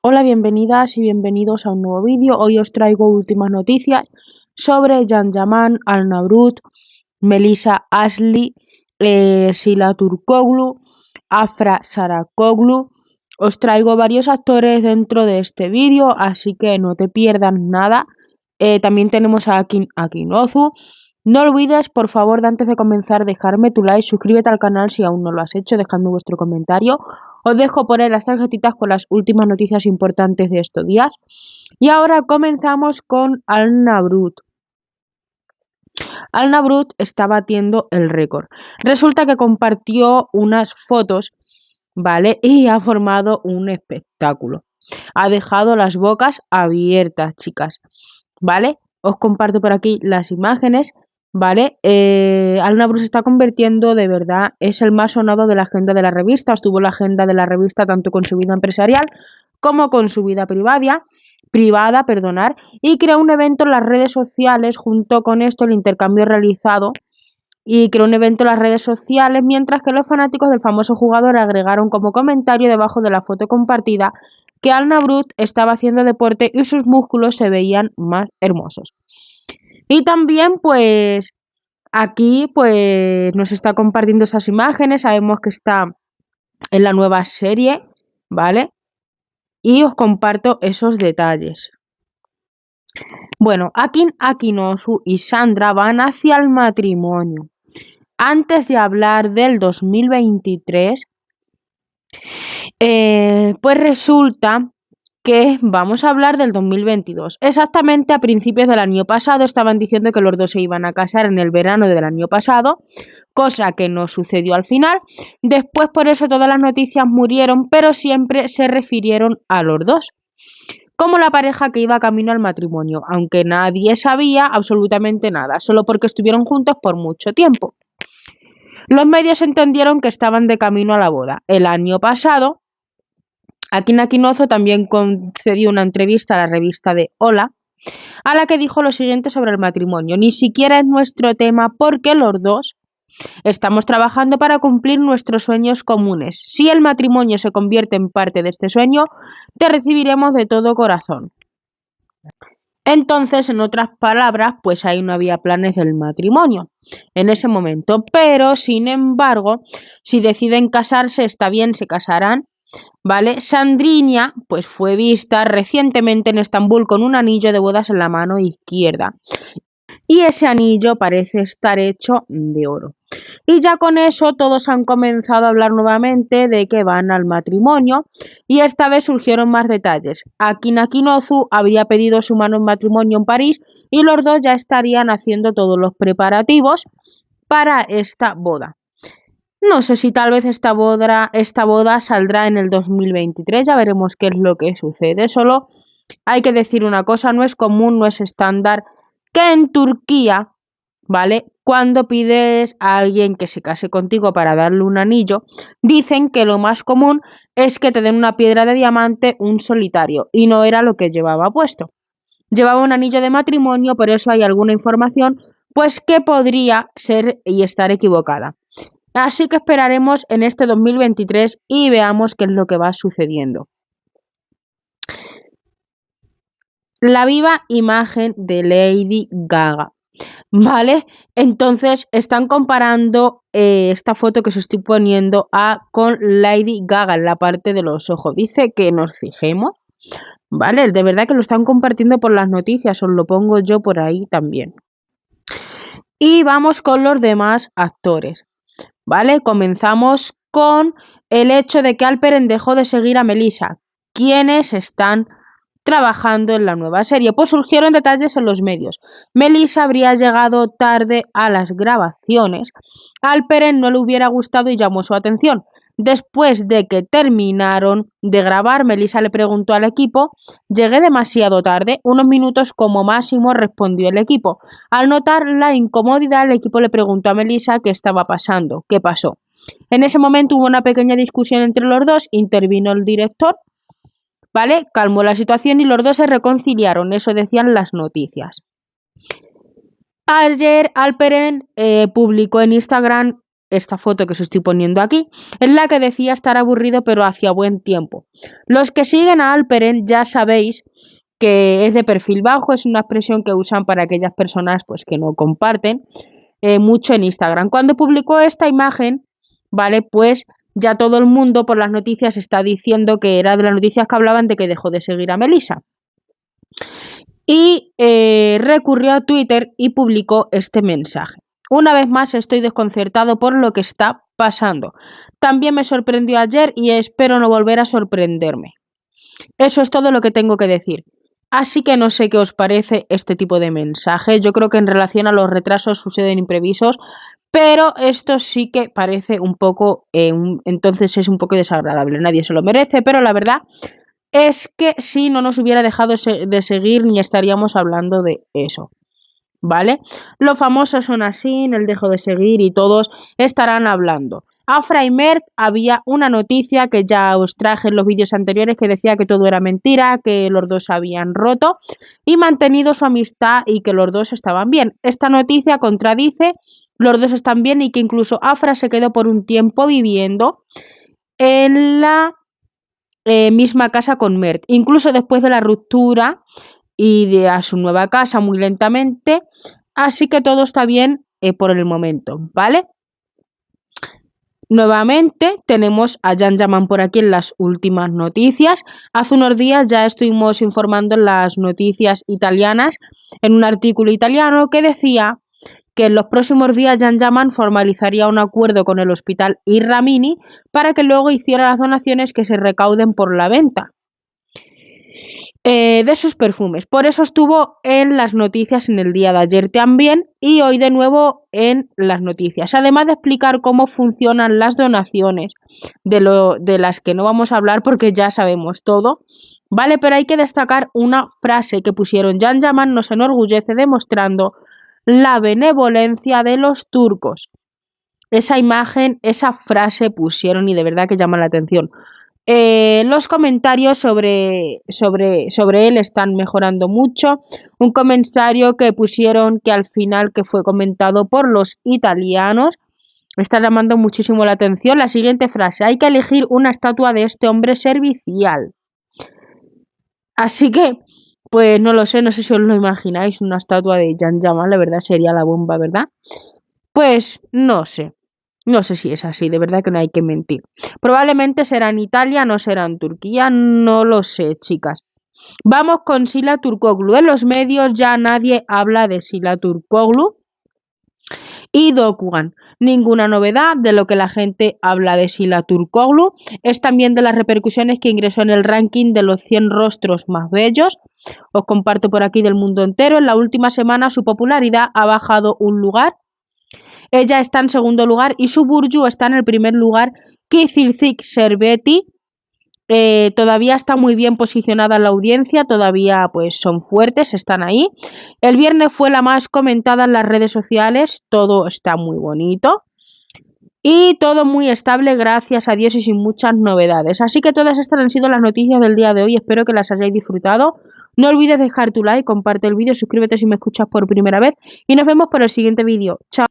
Hola, bienvenidas y bienvenidos a un nuevo vídeo. Hoy os traigo últimas noticias sobre Can Yaman, Alna Brut, Melissa Ashley, Sila Turkoglu, Afra Sarakoglu. Os traigo varios actores dentro de este vídeo, así que no te pierdas nada. También tenemos a Akinozu. No olvides, por favor, de antes de comenzar, dejarme tu like, suscríbete al canal si aún no lo has hecho, dejadme vuestro comentario. Os dejo poner las tarjetitas con las últimas noticias importantes de estos días. Y ahora comenzamos con Alna Brut. Alna Brut está batiendo el récord. Resulta que compartió unas fotos, ¿vale? Y ha formado un espectáculo. Ha dejado las bocas abiertas, chicas, ¿vale? Os comparto por aquí las imágenes, ¿vale? Alna Brut se está convirtiendo, de verdad, es el más sonado de la agenda de la revista. Estuvo en la agenda de la revista tanto con su vida empresarial como con su vida privada, y creó un evento en las redes sociales. Junto con esto, el intercambio realizado y creó un evento en las redes sociales, mientras que los fanáticos del famoso jugador agregaron como comentario debajo de la foto compartida que Alna Brut estaba haciendo deporte y sus músculos se veían más hermosos. Y también, pues, aquí, pues, nos está compartiendo esas imágenes. Sabemos que está en la nueva serie, ¿vale? Y os comparto esos detalles. Bueno, Akin Akinozu y Sandra van hacia el matrimonio. Antes de hablar del 2023, pues resulta que vamos a hablar del 2022. Exactamente a principios del año pasado estaban diciendo que los dos se iban a casar en el verano del año pasado, cosa que no sucedió al final. Después por eso todas las noticias murieron, pero siempre se refirieron a los dos como la pareja que iba camino al matrimonio, aunque nadie sabía absolutamente nada, solo porque estuvieron juntos por mucho tiempo. Los medios entendieron que estaban de camino a la boda. El año pasado, Akin Akinozu también concedió una entrevista a la revista de Hola, a la que dijo lo siguiente sobre el matrimonio: ni siquiera es nuestro tema porque los dos estamos trabajando para cumplir nuestros sueños comunes. Si el matrimonio se convierte en parte de este sueño, te recibiremos de todo corazón. Entonces, en otras palabras, pues ahí no había planes del matrimonio en ese momento. Pero, sin embargo, si deciden casarse, está bien, se casarán, ¿vale? Sandrinia, pues fue vista recientemente en Estambul con un anillo de bodas en la mano izquierda. Y ese anillo parece estar hecho de oro. Y ya con eso todos han comenzado a hablar nuevamente de que van al matrimonio, y esta vez surgieron más detalles. Akin Akinozu había pedido su mano en matrimonio en París y los dos ya estarían haciendo todos los preparativos para esta boda. No sé si tal vez esta boda saldrá en el 2023, ya veremos qué es lo que sucede. Solo hay que decir una cosa: no es común, no es estándar que en Turquía, ¿vale?, cuando pides a alguien que se case contigo para darle un anillo, dicen que lo más común es que te den una piedra de diamante, un solitario, y no era lo que llevaba puesto. Llevaba un anillo de matrimonio, por eso hay alguna información, pues que podría ser y estar equivocada. Así que esperaremos en este 2023 y veamos qué es lo que va sucediendo. La viva imagen de Lady Gaga, ¿vale? Entonces están comparando esta foto que os estoy poniendo con Lady Gaga en la parte de los ojos. Dice que nos fijemos, ¿vale? De verdad que lo están compartiendo por las noticias, os lo pongo yo por ahí también. Y vamos con los demás actores, ¿vale? Comenzamos con el hecho de que Alperen dejó de seguir a Melissa, quienes están trabajando en la nueva serie. Pues surgieron detalles en los medios. Melissa habría llegado tarde a las grabaciones. Alperen no le hubiera gustado y llamó su atención. Después de que terminaron de grabar, Melissa le preguntó al equipo: «¿Llegué demasiado tarde?» «Unos minutos como máximo», respondió el equipo. Al notar la incomodidad, el equipo le preguntó a Melissa qué estaba pasando, qué pasó. En ese momento hubo una pequeña discusión entre los dos, intervino el director, ¿vale? Calmó la situación y los dos se reconciliaron, eso decían las noticias. Ayer Alperen publicó en Instagram esta foto que os estoy poniendo aquí, en la que decía estar aburrido pero hacía buen tiempo. Los que siguen a Alperen ya sabéis que es de perfil bajo, es una expresión que usan para aquellas personas pues que no comparten mucho en Instagram. Cuando publicó esta imagen, ¿vale? Pues ya todo el mundo por las noticias está diciendo que era de las noticias que hablaban de que dejó de seguir a Melissa. Y recurrió a Twitter y publicó este mensaje. Una vez más estoy desconcertado por lo que está pasando. También me sorprendió ayer y espero no volver a sorprenderme. Eso es todo lo que tengo que decir. Así que no sé qué os parece este tipo de mensaje. Yo creo que en relación a los retrasos suceden imprevistos, pero esto sí que parece un poco, entonces es un poco desagradable. Nadie se lo merece, pero la verdad es que si no nos hubiera dejado de seguir ni estaríamos hablando de eso, ¿vale? Los famosos son así, el dejo de seguir y todos estarán hablando. Afra y Mert había una noticia que ya os traje en los vídeos anteriores que decía que todo era mentira, que los dos habían roto y mantenido su amistad y que los dos estaban bien. Esta noticia contradice, los dos están bien y que incluso Afra se quedó por un tiempo viviendo en la misma casa con Mert, incluso después de la ruptura y de a su nueva casa muy lentamente, así que todo está bien por el momento, ¿vale? Nuevamente tenemos a Jan Yaman por aquí en las últimas noticias. Hace unos días ya estuvimos informando en las noticias italianas, en un artículo italiano que decía que en los próximos días Jan Yaman formalizaría un acuerdo con el hospital Irramini para que luego hiciera las donaciones que se recauden por la venta de sus perfumes. Por eso estuvo en las noticias en el día de ayer también y hoy de nuevo en las noticias. Además de explicar cómo funcionan las donaciones, de las que no vamos a hablar porque ya sabemos todo, ¿vale? Pero hay que destacar una frase que pusieron. Jan Yaman nos enorgullece demostrando la benevolencia de los turcos. Esa imagen, esa frase pusieron y de verdad que llama la atención. Los comentarios sobre él están mejorando mucho. Un comentario que pusieron que al final que fue comentado por los italianos está llamando muchísimo la atención. La siguiente frase: hay que elegir una estatua de este hombre servicial. Así que, pues no lo sé, no sé si os lo imagináis, una estatua de Jan Yaman, la verdad sería la bomba, ¿verdad? Pues no sé. No sé si es así, de verdad que no hay que mentir. Probablemente será en Italia, no será en Turquía, no lo sé, chicas. Vamos con Sila Turkoglu. En los medios ya nadie habla de Sila Turkoglu y Doğukan. Ninguna novedad de lo que la gente habla de Sila Turkoglu. Es también de las repercusiones que ingresó en el ranking de los 100 rostros más bellos. Os comparto por aquí del mundo entero. En la última semana su popularidad ha bajado un lugar. Ella está en segundo lugar y su Burcu está en el primer lugar. Kızılcık Şerbeti todavía está muy bien posicionada en la audiencia, todavía pues son fuertes, están ahí. El viernes fue la más comentada en las redes sociales, todo está muy bonito y todo muy estable, gracias a Dios y sin muchas novedades. Así que todas estas han sido las noticias del día de hoy, espero que las hayáis disfrutado. No olvides dejar tu like, comparte el vídeo, suscríbete si me escuchas por primera vez y nos vemos por el siguiente vídeo. Chao.